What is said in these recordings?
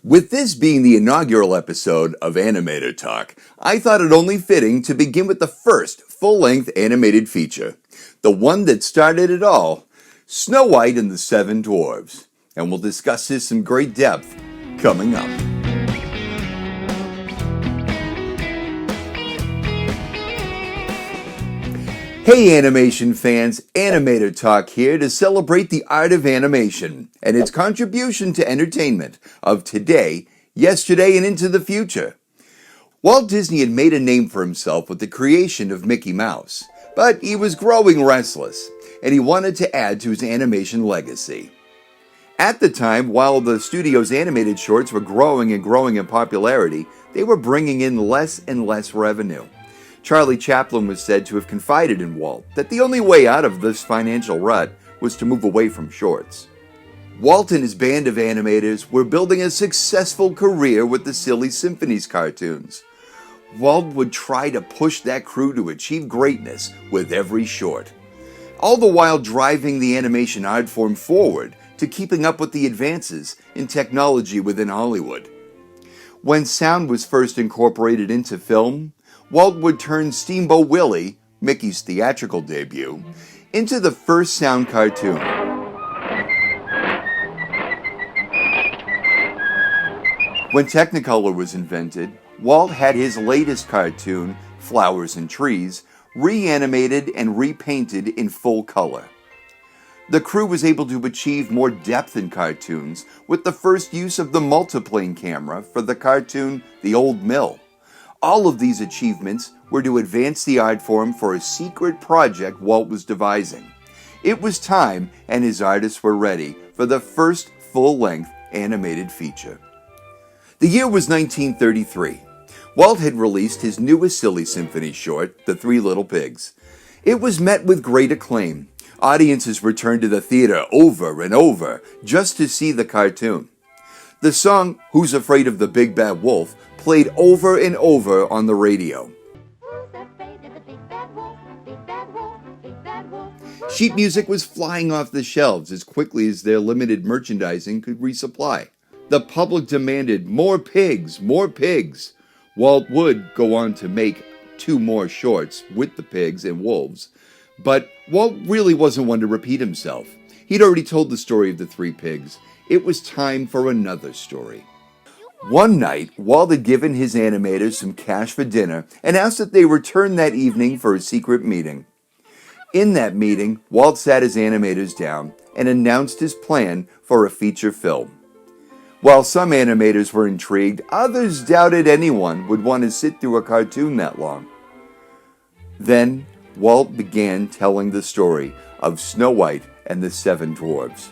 With this being the inaugural episode of Animator Talk, I thought it only fitting to begin with the first full-length animated feature, the one that started it all, Snow White and the Seven Dwarfs, and we'll discuss this in great depth coming up. Hey animation fans, Animator Talk here to celebrate the art of animation and its contribution to entertainment of today, yesterday, and into the future. Walt Disney had made a name for himself with the creation of Mickey Mouse, but he was growing restless and he wanted to add to his animation legacy. At the time, while the studio's animated shorts were growing in popularity, they were bringing in less and less revenue. Charlie Chaplin was said to have confided in Walt that the only way out of this financial rut was to move away from shorts. Walt and his band of animators were building a successful career with the Silly Symphonies cartoons. Walt would try to push that crew to achieve greatness with every short, all the while driving the animation art form forward to keeping up with the advances in technology within Hollywood. When sound was first incorporated into film, Walt would turn Steamboat Willie, Mickey's theatrical debut, into the first sound cartoon. When Technicolor was invented, Walt had his latest cartoon, Flowers and Trees, reanimated and repainted in full color. The crew was able to achieve more depth in cartoons with the first use of the multiplane camera for the cartoon The Old Mill. All of these achievements were to advance the art form for a secret project Walt was devising. It was time, and his artists were ready for the first full-length animated feature. The year was 1933. Walt had released his newest Silly Symphony short, The Three Little Pigs. It was met with great acclaim. Audiences returned to the theater over and over just to see the cartoon. The song, Who's Afraid of the Big Bad Wolf, played over and over on the radio. Sheet music was flying off the shelves as quickly as their limited merchandising could resupply. The public demanded more pigs, more pigs. Walt would go on to make 2 more shorts with the pigs and wolves, but Walt really wasn't one to repeat himself. He'd already told the story of the 3 pigs. It was time for another story. One night, Walt had given his animators some cash for dinner and asked that they return that evening for a secret meeting. In that meeting, Walt sat his animators down and announced his plan for a feature film. While some animators were intrigued, others doubted anyone would want to sit through a cartoon that long. Then, Walt began telling the story of Snow White and the Seven Dwarfs.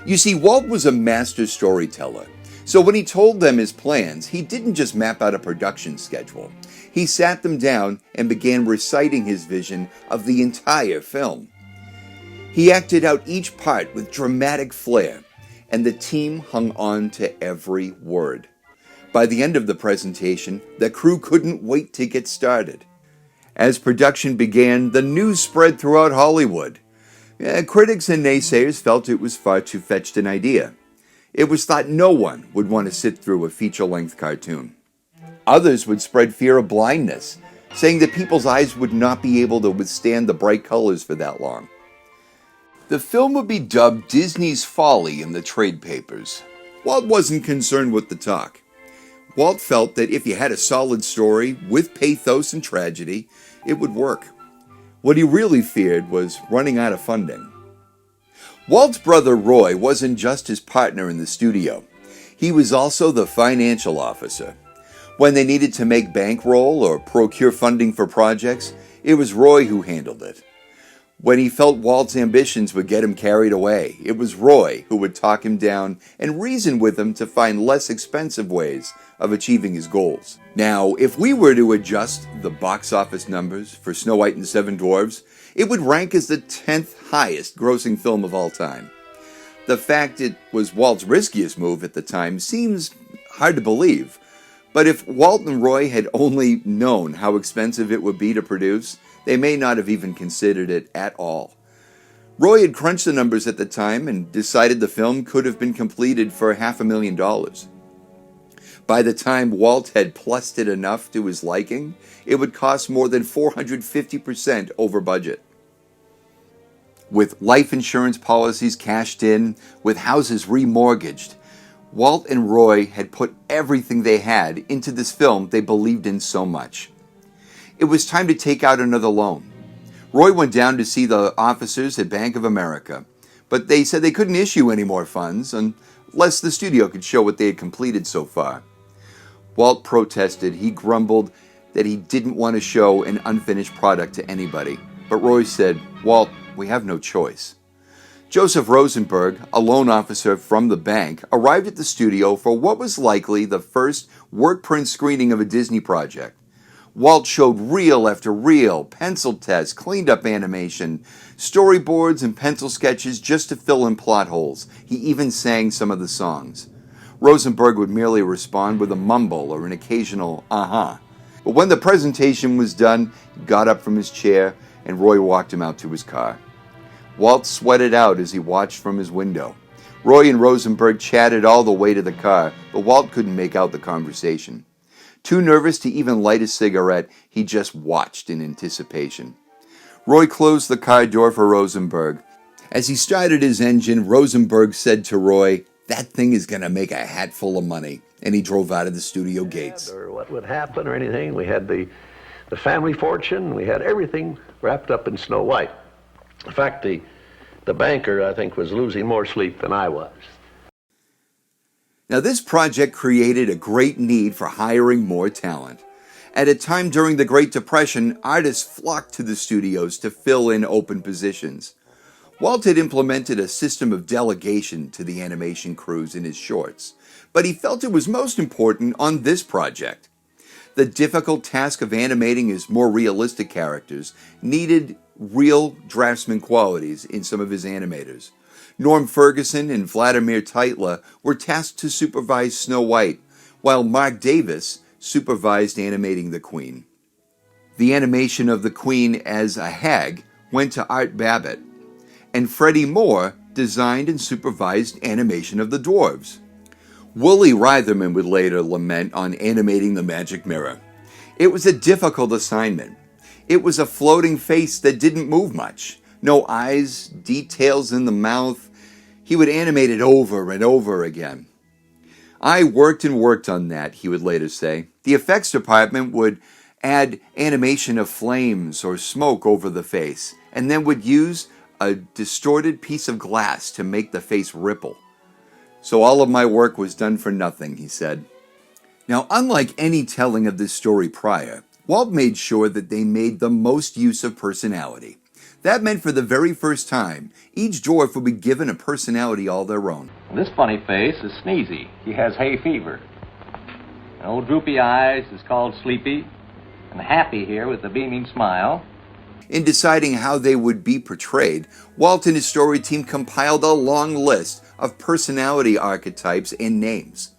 You see, Walt was a master storyteller. So when he told them his plans, he didn't just map out a production schedule. He sat them down and began reciting his vision of the entire film. He acted out each part with dramatic flair, and the team hung on to every word. By the end of the presentation, the crew couldn't wait to get started. As production began, the news spread throughout Hollywood. Critics and naysayers felt it was far too fetched an idea. It was thought no one would want to sit through a feature-length cartoon. Others would spread fear of blindness, saying that people's eyes would not be able to withstand the bright colors for that long. The film would be dubbed Disney's Folly in the trade papers. Walt wasn't concerned with the talk. Walt felt that if you had a solid story with pathos and tragedy, it would work. What he really feared was running out of funding. Walt's brother Roy wasn't just his partner in the studio. He was also the financial officer. When they needed to make bankroll or procure funding for projects, it was Roy who handled it. When he felt Walt's ambitions would get him carried away, it was Roy who would talk him down and reason with him to find less expensive ways of achieving his goals. Now, if we were to adjust the box office numbers for Snow White and the Seven Dwarfs, it would rank as the 10th highest grossing film of all time. The fact it was Walt's riskiest move at the time seems hard to believe, but if Walt and Roy had only known how expensive it would be to produce, they may not have even considered it at all. Roy had crunched the numbers at the time and decided the film could have been completed for $500,000. By the time Walt had plussed it enough to his liking, it would cost more than 450% over budget. With life insurance policies cashed in, with houses remortgaged, Walt and Roy had put everything they had into this film they believed in so much. It was time to take out another loan. Roy went down to see the officers at Bank of America, but they said they couldn't issue any more funds unless the studio could show what they had completed so far. Walt protested. He grumbled that he didn't want to show an unfinished product to anybody. But Roy said, "Walt, we have no choice." Joseph Rosenberg, a loan officer from the bank, arrived at the studio for what was likely the first work print screening of a Disney project. Walt showed reel after reel, pencil tests, cleaned up animation, storyboards and pencil sketches just to fill in plot holes. He even sang some of the songs. Rosenberg would merely respond with a mumble or an occasional "uh-huh." But when the presentation was done, he got up from his chair and Roy walked him out to his car. Walt sweated out as he watched from his window. Roy and Rosenberg chatted all the way to the car, but Walt couldn't make out the conversation. Too nervous to even light a cigarette, he just watched in anticipation. Roy closed the car door for Rosenberg. As he started his engine, Rosenberg said to Roy, "That thing is going to make a hatful of money," and he drove out of the studio gates. Or what would happen or anything. We had the family fortune. We had everything wrapped up in Snow White. In fact, the banker, I think, was losing more sleep than I was. Now, this project created a great need for hiring more talent. At a time during the Great Depression, artists flocked to the studios to fill in open positions. Walt had implemented a system of delegation to the animation crews in his shorts, but he felt it was most important on this project. The difficult task of animating his more realistic characters needed real draftsman qualities in some of his animators. Norm Ferguson and Vladimir Teitla were tasked to supervise Snow White, while Mark Davis supervised animating the Queen. The animation of the Queen as a hag went to Art Babbitt, and Freddie Moore designed and supervised animation of the dwarves. Willie Reitherman would later lament on animating the Magic Mirror. It was a difficult assignment. It was a floating face that didn't move much. No eyes, details in the mouth. He would animate it over and over again. "I worked and worked on that," he would later say. The effects department would add animation of flames or smoke over the face, and then would use a distorted piece of glass to make the face ripple. "So all of my work was done for nothing," he said. Now, unlike any telling of this story prior, Walt made sure that they made the most use of personality. That meant for the very first time, each dwarf would be given a personality all their own. This funny face is Sneezy. He has hay fever. And old droopy eyes is called Sleepy. And Happy here with the beaming smile. In deciding how they would be portrayed, Walt and his story team compiled a long list of personality archetypes and names.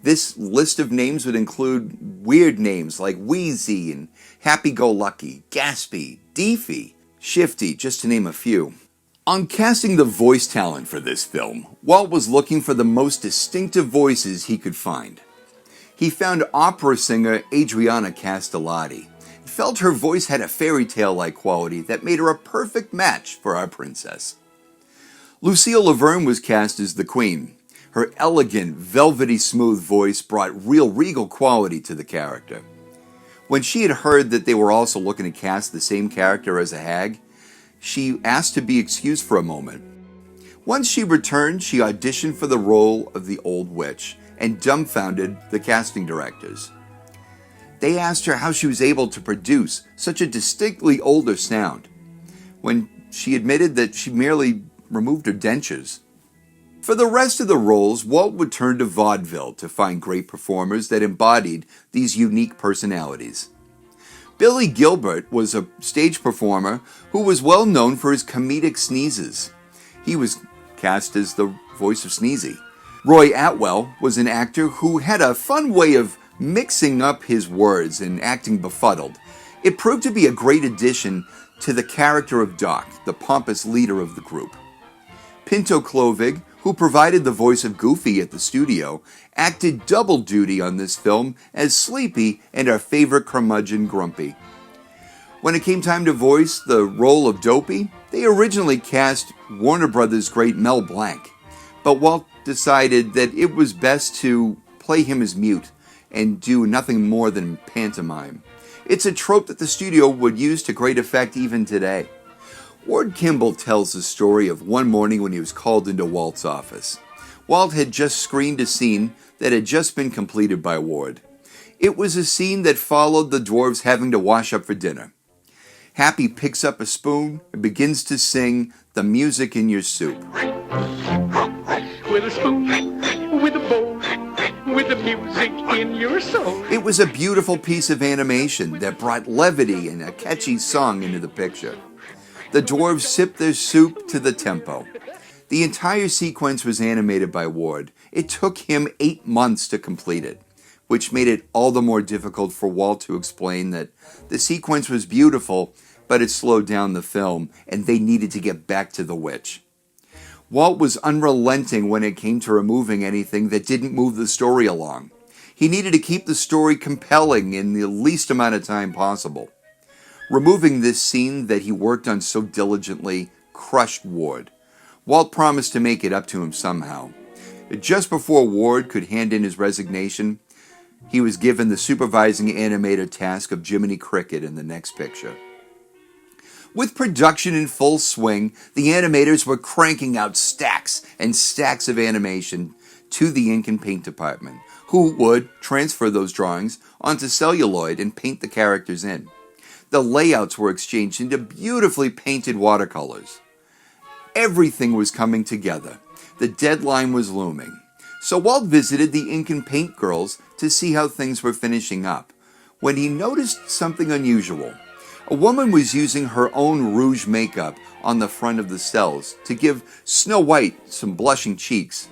This list of names would include weird names like Wheezy and Happy-Go-Lucky, Gaspy, Deefy, Shifty, just to name a few. On casting the voice talent for this film, Walt was looking for the most distinctive voices he could find. He found opera singer Adriana Castellati. He felt her voice had a fairy tale-like quality that made her a perfect match for our princess. Lucille Laverne was cast as the Queen. Her elegant, velvety smooth voice brought real regal quality to the character. When she had heard that they were also looking to cast the same character as a hag, she asked to be excused for a moment. Once she returned, she auditioned for the role of the Old Witch and dumbfounded the casting directors. They asked her how she was able to produce such a distinctly older sound, when she admitted that she merely removed her dentures. For the rest of the roles, Walt would turn to vaudeville to find great performers that embodied these unique personalities. Billy Gilbert was a stage performer who was well known for his comedic sneezes. He was cast as the voice of Sneezy. Roy Atwell was an actor who had a fun way of mixing up his words and acting befuddled. It proved to be a great addition to the character of Doc, the pompous leader of the group. Pinto Clovig, who provided the voice of Goofy at the studio, acted double duty on this film as Sleepy and our favorite curmudgeon Grumpy. When it came time to voice the role of Dopey, they originally cast Warner Brothers great Mel Blanc, but Walt decided that it was best to play him as mute and do nothing more than pantomime. It's a trope that the studio would use to great effect even today. Ward Kimball tells the story of one morning when he was called into Walt's office. Walt had just screened a scene that had just been completed by Ward. It was a scene that followed the dwarves having to wash up for dinner. Happy picks up a spoon and begins to sing The Music in Your Soup. With a spoon, with a bowl, with the music in your soul. It was a beautiful piece of animation that brought levity and a catchy song into the picture. The dwarves sipped their soup to the tempo. The entire sequence was animated by Ward. It took him 8 months to complete it, which made it all the more difficult for Walt to explain that the sequence was beautiful, but it slowed down the film, and they needed to get back to the witch. Walt was unrelenting when it came to removing anything that didn't move the story along. He needed to keep the story compelling in the least amount of time possible. Removing this scene that he worked on so diligently crushed Ward. Walt promised to make it up to him somehow. Just before Ward could hand in his resignation, he was given the supervising animator task of Jiminy Cricket in the next picture. With production in full swing, the animators were cranking out stacks and stacks of animation to the ink and paint department, who would transfer those drawings onto celluloid and paint the characters in. The layouts were exchanged into beautifully painted watercolors. Everything was coming together. The deadline was looming. So Walt visited the ink and paint girls to see how things were finishing up, when he noticed something unusual. A woman was using her own rouge makeup on the front of the cells to give Snow White some blushing cheeks.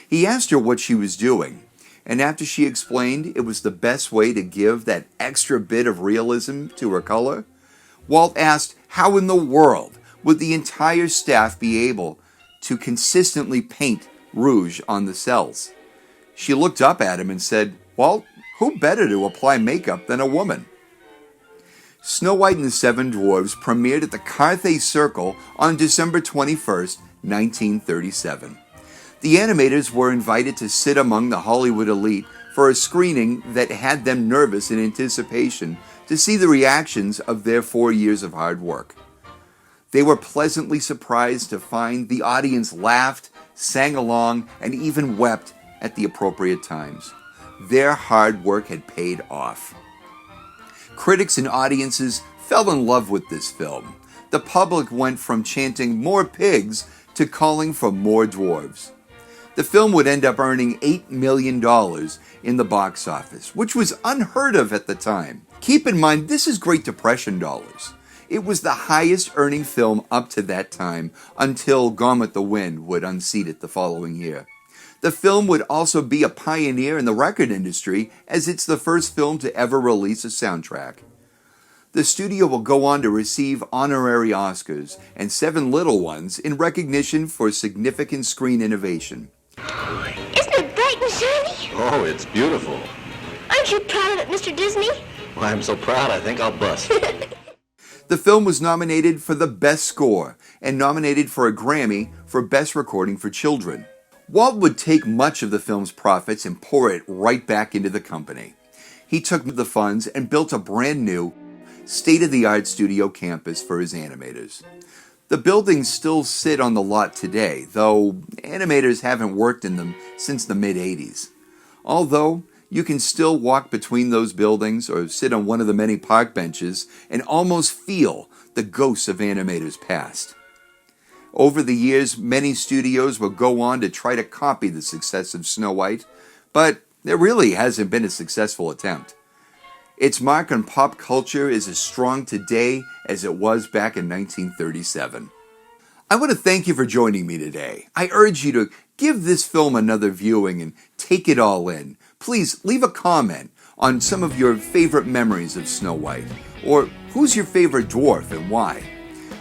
He asked her what she was doing, and after she explained it was the best way to give that extra bit of realism to her color, Walt asked how in the world would the entire staff be able to consistently paint rouge on the cells. She looked up at him and said, "Walt, who better to apply makeup than a woman?" Snow White and the Seven Dwarfs premiered at the Carthay Circle on December 21st, 1937. The animators were invited to sit among the Hollywood elite for a screening that had them nervous in anticipation to see the reactions of their 4 years of hard work. They were pleasantly surprised to find the audience laughed, sang along, and even wept at the appropriate times. Their hard work had paid off. Critics and audiences fell in love with this film. The public went from chanting "more pigs" to calling for more dwarves. The film would end up earning $8 million in the box office, which was unheard of at the time. Keep in mind, this is Great Depression dollars. It was the highest earning film up to that time until Gone with the Wind would unseat it the following year. The film would also be a pioneer in the record industry, as it's the first film to ever release a soundtrack. The studio will go on to receive honorary Oscars and 7 little ones in recognition for significant screen innovation. Isn't it bright and shiny? Oh, it's beautiful. Aren't you proud of it, Mr. Disney? Well, I'm so proud I think I'll bust. The film was nominated for the Best Score and nominated for a Grammy for Best Recording for Children. Walt would take much of the film's profits and pour it right back into the company. He took the funds and built a brand new, state-of-the-art studio campus for his animators. The buildings still sit on the lot today, though animators haven't worked in them since the mid-'80s. Although, you can still walk between those buildings or sit on one of the many park benches and almost feel the ghosts of animators past. Over the years, many studios will go on to try to copy the success of Snow White, but there really hasn't been a successful attempt. Its mark on pop culture is as strong today as it was back in 1937. I want to thank you for joining me today. I urge you to give this film another viewing and take it all in. Please leave a comment on some of your favorite memories of Snow White, or who's your favorite dwarf and why.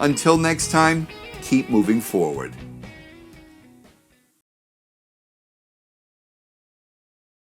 Until next time, keep moving forward.